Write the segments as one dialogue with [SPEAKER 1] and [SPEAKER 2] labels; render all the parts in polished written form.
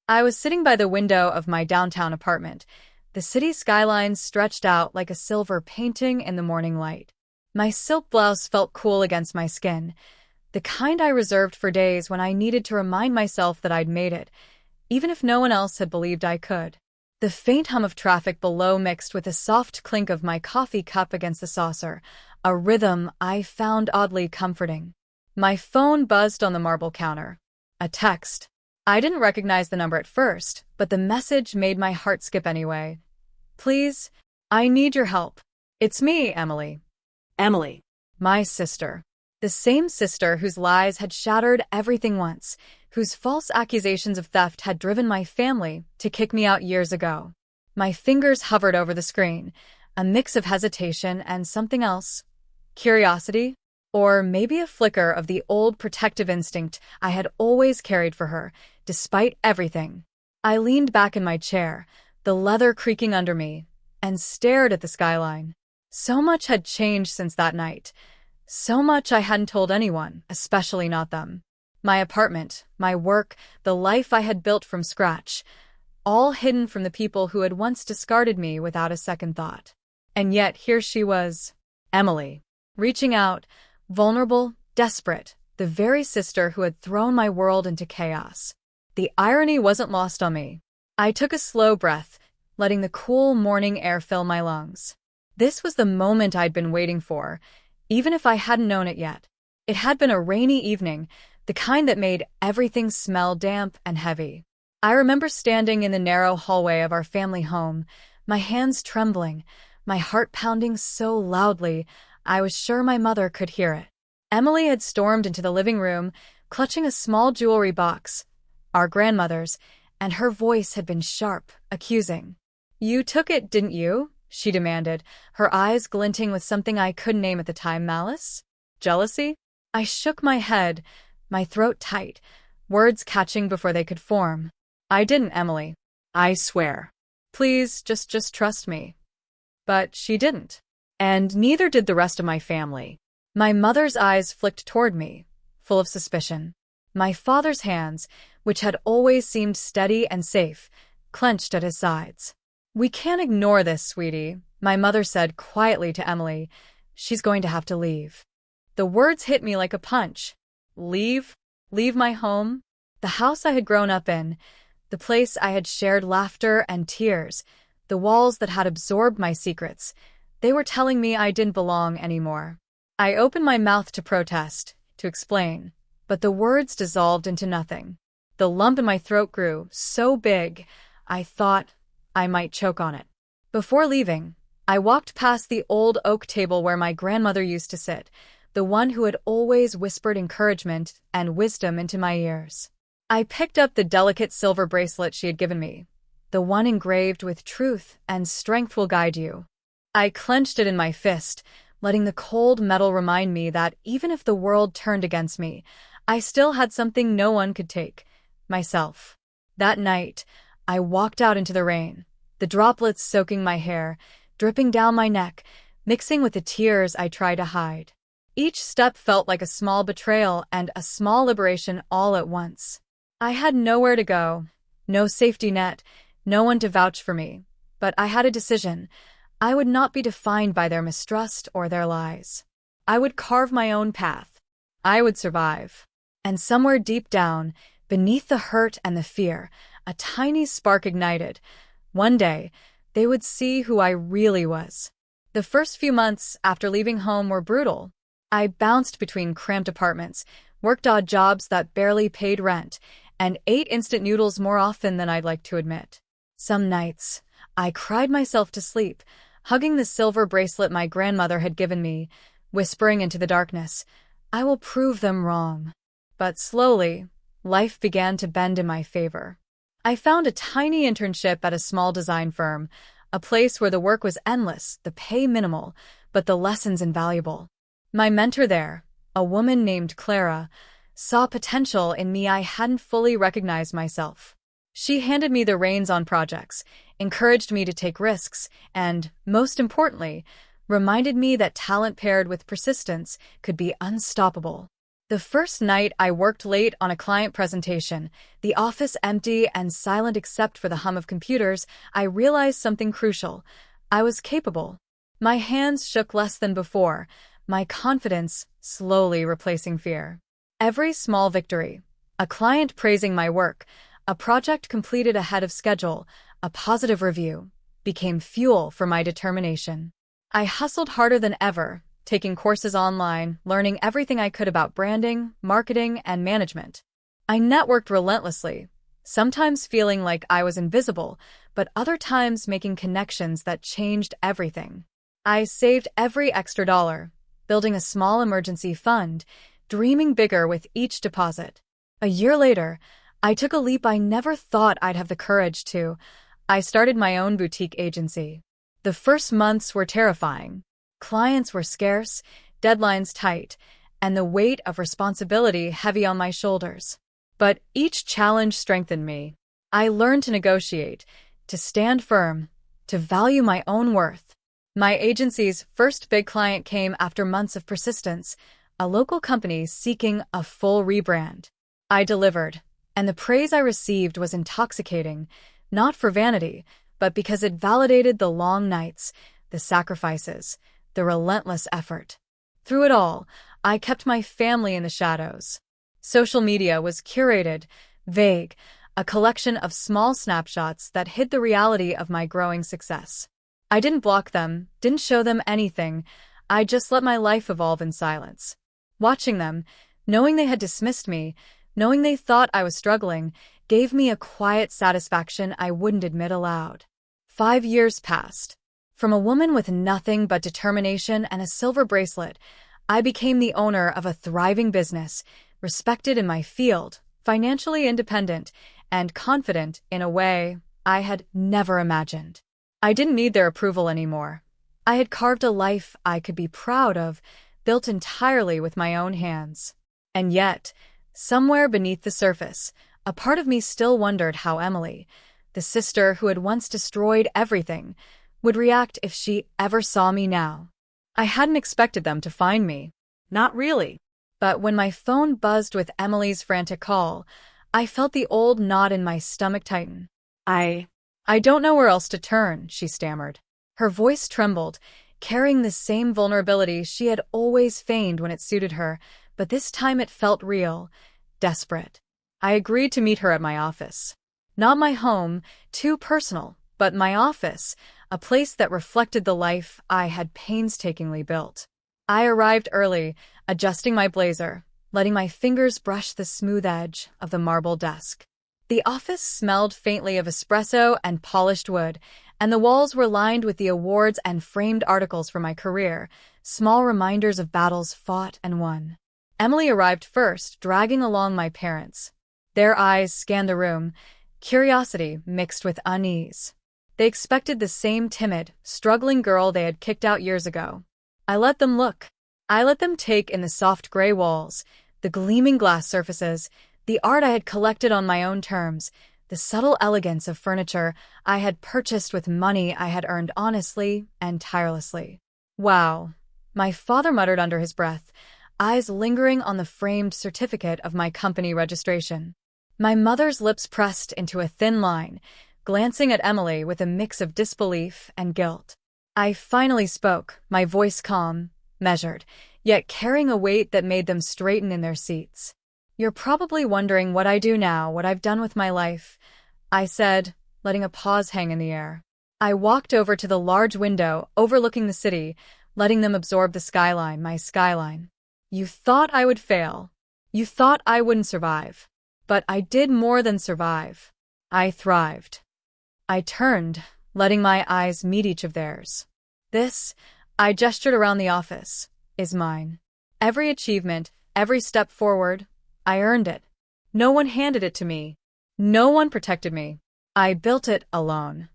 [SPEAKER 1] I was sitting by the window of my downtown apartment. The city skyline stretched out like a silver painting in the morning light. My silk blouse felt cool against my skin, the kind I reserved for days when I needed to remind myself that I'd made it, even if no one else had believed I could. The faint hum of traffic below mixed with the soft clink of my coffee cup against the saucer, a rhythm I found oddly comforting. My phone buzzed on the marble counter. A text. I didn't recognize the number at first, but the message made my heart skip anyway. Please, I need your help. It's me, Emily.
[SPEAKER 2] Emily.
[SPEAKER 1] My sister. The same sister whose lies had shattered everything once, whose false accusations of theft had driven my family to kick me out years ago. My fingers hovered over the screen, a mix of hesitation and something else. Curiosity? Or maybe a flicker of the old protective instinct I had always carried for her, despite everything. I leaned back in my chair, the leather creaking under me, and stared at the skyline. So much had changed since that night. So much I hadn't told anyone, especially not them. My apartment, my work, the life I had built from scratch, all hidden from the people who had once discarded me without a second thought. And yet here she was, Emily, reaching out, vulnerable, desperate, the very sister who had thrown my world into chaos. The irony wasn't lost on me. I took a slow breath, letting the cool morning air fill my lungs. This was the moment I'd been waiting for, even if I hadn't known it yet. It had been a rainy evening, the kind that made everything smell damp and heavy. I remember standing in the narrow hallway of our family home, my hands trembling, my heart pounding so loudly I was sure my mother could hear it. Emily had stormed into the living room, clutching a small jewelry box, our grandmother's, and her voice had been sharp, accusing. "You took it, didn't you?" she demanded, her eyes glinting with something I couldn't name at the time. Malice? Jealousy? I shook my head, my throat tight, words catching before they could form. "I didn't, Emily. I swear. Please, just trust me." But she didn't. And neither did the rest of my family. My mother's eyes flicked toward me, full of suspicion. My father's hands, which had always seemed steady and safe, clenched at his sides. "We can't ignore this, sweetie," my mother said quietly to Emily. "She's going to have to leave." The words hit me like a punch. Leave? Leave my home? The house I had grown up in, the place I had shared laughter and tears, the walls that had absorbed my secrets. They were telling me I didn't belong anymore. I opened my mouth to protest, to explain, but the words dissolved into nothing. The lump in my throat grew so big, I thought I might choke on it. Before leaving, I walked past the old oak table where my grandmother used to sit, the one who had always whispered encouragement and wisdom into my ears. I picked up the delicate silver bracelet she had given me, the one engraved with "Truth and strength will guide you." I clenched it in my fist, letting the cold metal remind me that even if the world turned against me, I still had something no one could take: myself. That night, I walked out into the rain, the droplets soaking my hair, dripping down my neck, mixing with the tears I tried to hide. Each step felt like a small betrayal and a small liberation all at once. I had nowhere to go, no safety net, no one to vouch for me, but I had a decision. I would not be defined by their mistrust or their lies. I would carve my own path. I would survive. And somewhere deep down, beneath the hurt and the fear, a tiny spark ignited. One day, they would see who I really was. The first few months after leaving home were brutal. I bounced between cramped apartments, worked odd jobs that barely paid rent, and ate instant noodles more often than I'd like to admit. Some nights, I cried myself to sleep, hugging the silver bracelet my grandmother had given me, whispering into the darkness, "I will prove them wrong." But slowly, life began to bend in my favor. I found a tiny internship at a small design firm, a place where the work was endless, the pay minimal, but the lessons invaluable. My mentor there, a woman named Clara, saw potential in me I hadn't fully recognized myself. She handed me the reins on projects, encouraged me to take risks, and, most importantly, reminded me that talent paired with persistence could be unstoppable. The first night I worked late on a client presentation, the office empty and silent except for the hum of computers, I realized something crucial. I was capable. My hands shook less than before, my confidence slowly replacing fear. Every small victory, a client praising my work, a project completed ahead of schedule, a positive review, became fuel for my determination. I hustled harder than ever, taking courses online, learning everything I could about branding, marketing, and management. I networked relentlessly, sometimes feeling like I was invisible, but other times making connections that changed everything. I saved every extra dollar, building a small emergency fund, dreaming bigger with each deposit. A year later, I took a leap I never thought I'd have the courage to. I started my own boutique agency. The first months were terrifying. Clients were scarce, deadlines tight, and the weight of responsibility heavy on my shoulders. But each challenge strengthened me. I learned to negotiate, to stand firm, to value my own worth. My agency's first big client came after months of persistence, a local company seeking a full rebrand. I delivered, and the praise I received was intoxicating, not for vanity, but because it validated the long nights, the sacrifices, the relentless effort. Through it all, I kept my family in the shadows. Social media was curated, vague, a collection of small snapshots that hid the reality of my growing success. I didn't block them, didn't show them anything. I just let my life evolve in silence. Watching them, knowing they had dismissed me, knowing they thought I was struggling, gave me a quiet satisfaction I wouldn't admit aloud. 5 years passed. From a woman with nothing but determination and a silver bracelet, I became the owner of a thriving business, respected in my field, financially independent, and confident in a way I had never imagined. I didn't need their approval anymore. I had carved a life I could be proud of, built entirely with my own hands. And yet, somewhere beneath the surface, a part of me still wondered how Emily, the sister who had once destroyed everything, would react if she ever saw me now. I hadn't expected them to find me. Not really. But when my phone buzzed with Emily's frantic call, I felt the old knot in my stomach tighten. I don't know where else to turn, she stammered. Her voice trembled, carrying the same vulnerability she had always feigned when it suited her, but this time it felt real, desperate. I agreed to meet her at my office. Not my home, too personal, but my office, a place that reflected the life I had painstakingly built. I arrived early, adjusting my blazer, letting my fingers brush the smooth edge of the marble desk. The office smelled faintly of espresso and polished wood, and the walls were lined with the awards and framed articles for my career, small reminders of battles fought and won. Emily arrived first, dragging along my parents. Their eyes scanned the room, curiosity mixed with unease. They expected the same timid, struggling girl they had kicked out years ago. I let them look. I let them take in the soft gray walls, the gleaming glass surfaces, the art I had collected on my own terms, the subtle elegance of furniture I had purchased with money I had earned honestly and tirelessly. Wow, my father muttered under his breath, eyes lingering on the framed certificate of my company registration. My mother's lips pressed into a thin line, glancing at Emily with a mix of disbelief and guilt. I finally spoke, my voice calm, measured, yet carrying a weight that made them straighten in their seats. You're probably wondering what I do now, what I've done with my life, I said, letting a pause hang in the air. I walked over to the large window overlooking the city, letting them absorb the skyline, my skyline. You thought I would fail. You thought I wouldn't survive. But I did more than survive. I thrived. I turned, letting my eyes meet each of theirs. This, I gestured around the office, is mine. Every achievement, every step forward, I earned it. No one handed it to me. No one protected me. I built it alone.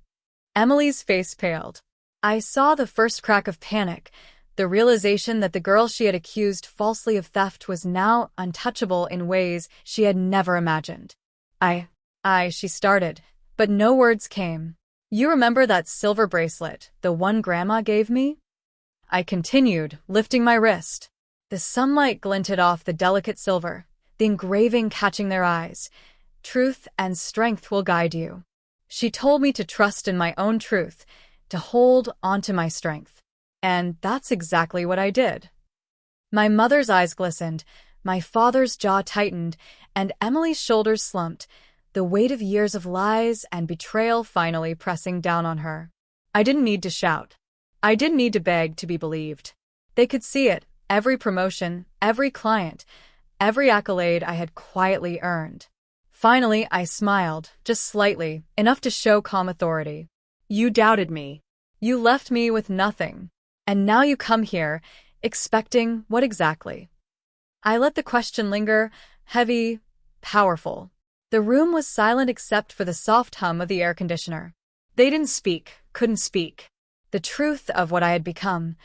[SPEAKER 1] Emily's face paled. I saw the first crack of panic, the realization that the girl she had accused falsely of theft was now untouchable in ways she had never imagined. She started, but no words came. You remember that silver bracelet, the one Grandma gave me? I continued, lifting my wrist. The sunlight glinted off the delicate silver, the engraving catching their eyes. Truth and strength will guide you. She told me to trust in my own truth, to hold onto my strength. And that's exactly what I did. My mother's eyes glistened, my father's jaw tightened, and Emily's shoulders slumped, the weight of years of lies and betrayal finally pressing down on her. I didn't need to shout. I didn't need to beg to be believed. They could see it, every promotion, every client, every accolade I had quietly earned. Finally, I smiled, just slightly, enough to show calm authority. You doubted me. You left me with nothing. And now you come here, expecting what exactly? I let the question linger, heavy, powerful. The room was silent except for the soft hum of the air conditioner. They didn't speak, couldn't speak. The truth of what I had become,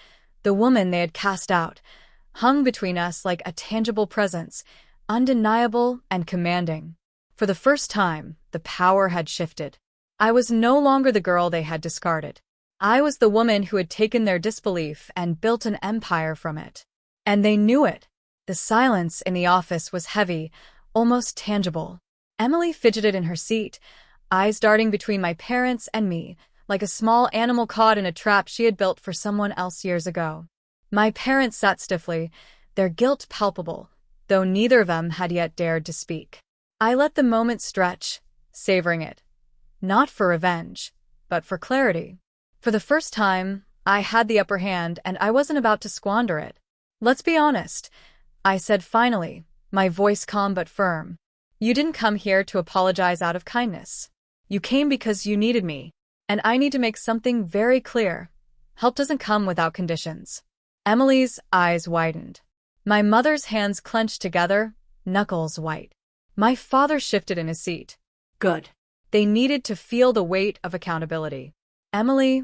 [SPEAKER 1] the woman they had cast out, hung between us like a tangible presence, undeniable and commanding. For the first time, the power had shifted. I was no longer the girl they had discarded. I was the woman who had taken their disbelief and built an empire from it. And they knew it. The silence in the office was heavy, almost tangible. Emily fidgeted in her seat, eyes darting between my parents and me, like a small animal caught in a trap she had built for someone else years ago. My parents sat stiffly, their guilt palpable, though neither of them had yet dared to speak. I let the moment stretch, savoring it. Not for revenge, but for clarity. For the first time, I had the upper hand and I wasn't about to squander it. Let's be honest, I said finally, my voice calm but firm. You didn't come here to apologize out of kindness. You came because you needed me. And I need to make something very clear. Help doesn't come without conditions. Emily's eyes widened. My mother's hands clenched together, knuckles white. My father shifted in his seat. Good. They needed to feel the weight of accountability. Emily,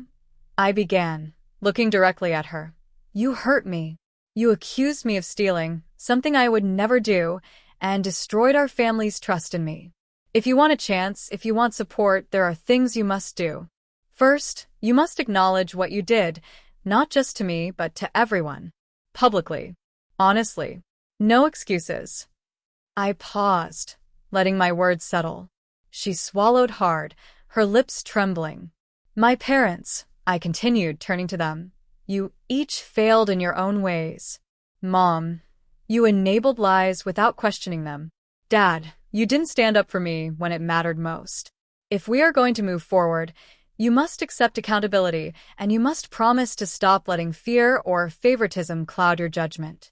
[SPEAKER 1] I began, looking directly at her. You hurt me. You accused me of stealing, something I would never do, and destroyed our family's trust in me. If you want a chance, if you want support, there are things you must do. First, you must acknowledge what you did, not just to me, but to everyone. Publicly. Honestly. No excuses. I paused, letting my words settle. She swallowed hard, her lips trembling. My parents, I continued, turning to them. You each failed in your own ways. Mom, you enabled lies without questioning them. Dad, you didn't stand up for me when it mattered most. If we are going to move forward, you must accept accountability, and you must promise to stop letting fear or favoritism cloud your judgment.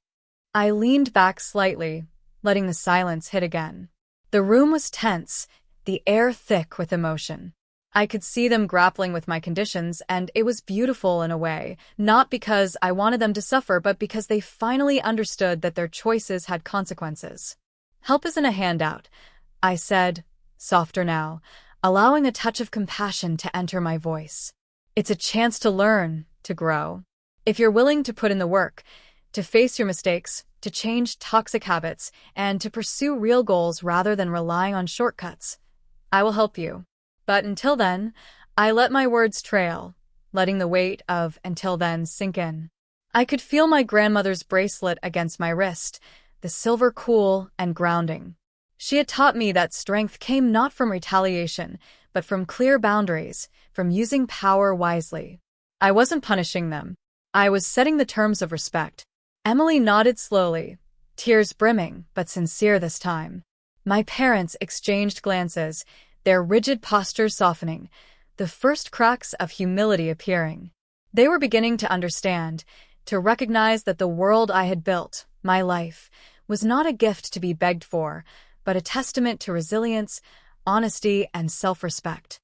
[SPEAKER 1] I leaned back slightly, letting the silence hit again. The room was tense, the air thick with emotion. I could see them grappling with my conditions, and it was beautiful in a way, not because I wanted them to suffer, but because they finally understood that their choices had consequences. Help isn't a handout, I said, softer now, allowing a touch of compassion to enter my voice. It's a chance to learn, to grow. If you're willing to put in the work, to face your mistakes, to change toxic habits, and to pursue real goals rather than relying on shortcuts, I will help you. But until then, I let my words trail, letting the weight of "until then" sink in. I could feel my grandmother's bracelet against my wrist, the silver cool and grounding. She had taught me that strength came not from retaliation, but from clear boundaries, from using power wisely. I wasn't punishing them. I was setting the terms of respect. Emily nodded slowly, tears brimming, but sincere this time. My parents exchanged glances, their rigid postures softening, the first cracks of humility appearing. They were beginning to understand, to recognize that the world I had built, my life, was not a gift to be begged for, but a testament to resilience, honesty, and self-respect.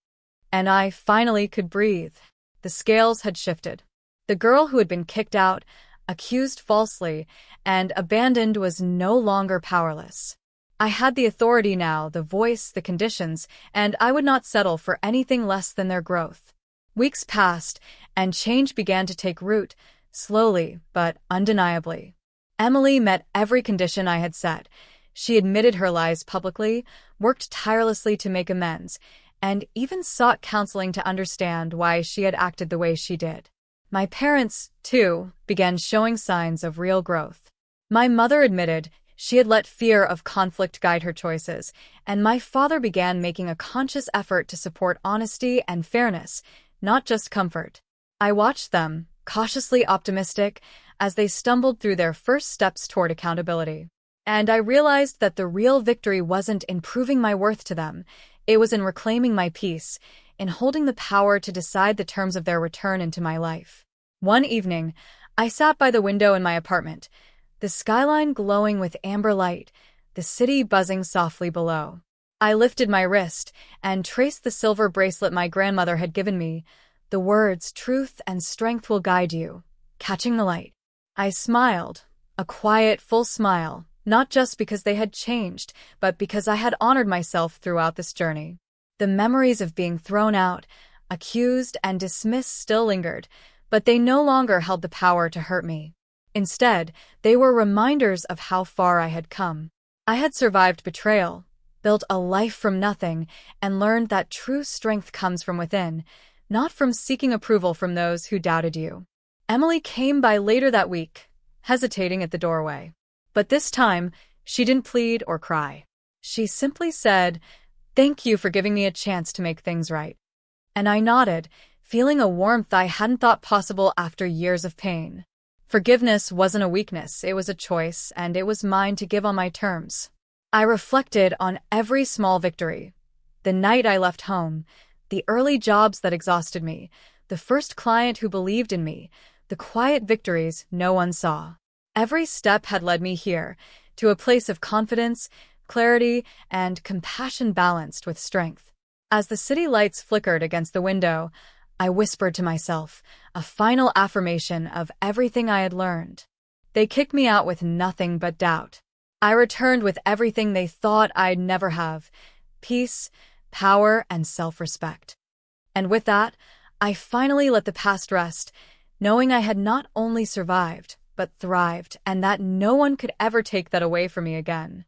[SPEAKER 1] And I finally could breathe. The scales had shifted. The girl who had been kicked out, accused falsely, and abandoned was no longer powerless. I had the authority now, the voice, the conditions, and I would not settle for anything less than their growth. Weeks passed, and change began to take root, slowly but undeniably. Emily met every condition I had set. She admitted her lies publicly, worked tirelessly to make amends, and even sought counseling to understand why she had acted the way she did. My parents, too, began showing signs of real growth. My mother admitted she had let fear of conflict guide her choices, and my father began making a conscious effort to support honesty and fairness, not just comfort. I watched them, cautiously optimistic, as they stumbled through their first steps toward accountability. And I realized that the real victory wasn't in proving my worth to them, it was in reclaiming my peace, in holding the power to decide the terms of their return into my life. One evening, I sat by the window in my apartment, the skyline glowing with amber light, the city buzzing softly below. I lifted my wrist and traced the silver bracelet my grandmother had given me, the words, "Truth and strength will guide you," catching the light. I smiled, a quiet, full smile, not just because they had changed, but because I had honored myself throughout this journey. The memories of being thrown out, accused, and dismissed still lingered, but they no longer held the power to hurt me. Instead, they were reminders of how far I had come. I had survived betrayal, built a life from nothing, and learned that true strength comes from within, not from seeking approval from those who doubted you. Emily came by later that week, hesitating at the doorway. But this time, she didn't plead or cry. She simply said, "Thank you for giving me a chance to make things right." And I nodded, feeling a warmth I hadn't thought possible after years of pain. Forgiveness wasn't a weakness, it was a choice, and it was mine to give on my terms. I reflected on every small victory. The night I left home, the early jobs that exhausted me, the first client who believed in me, the quiet victories no one saw. Every step had led me here, to a place of confidence, clarity, and compassion balanced with strength. As the city lights flickered against the window, I whispered to myself, a final affirmation of everything I had learned. They kicked me out with nothing but doubt. I returned with everything they thought I'd never have: peace, power, and self-respect. And with that, I finally let the past rest, knowing I had not only survived, but thrived, and that no one could ever take that away from me again.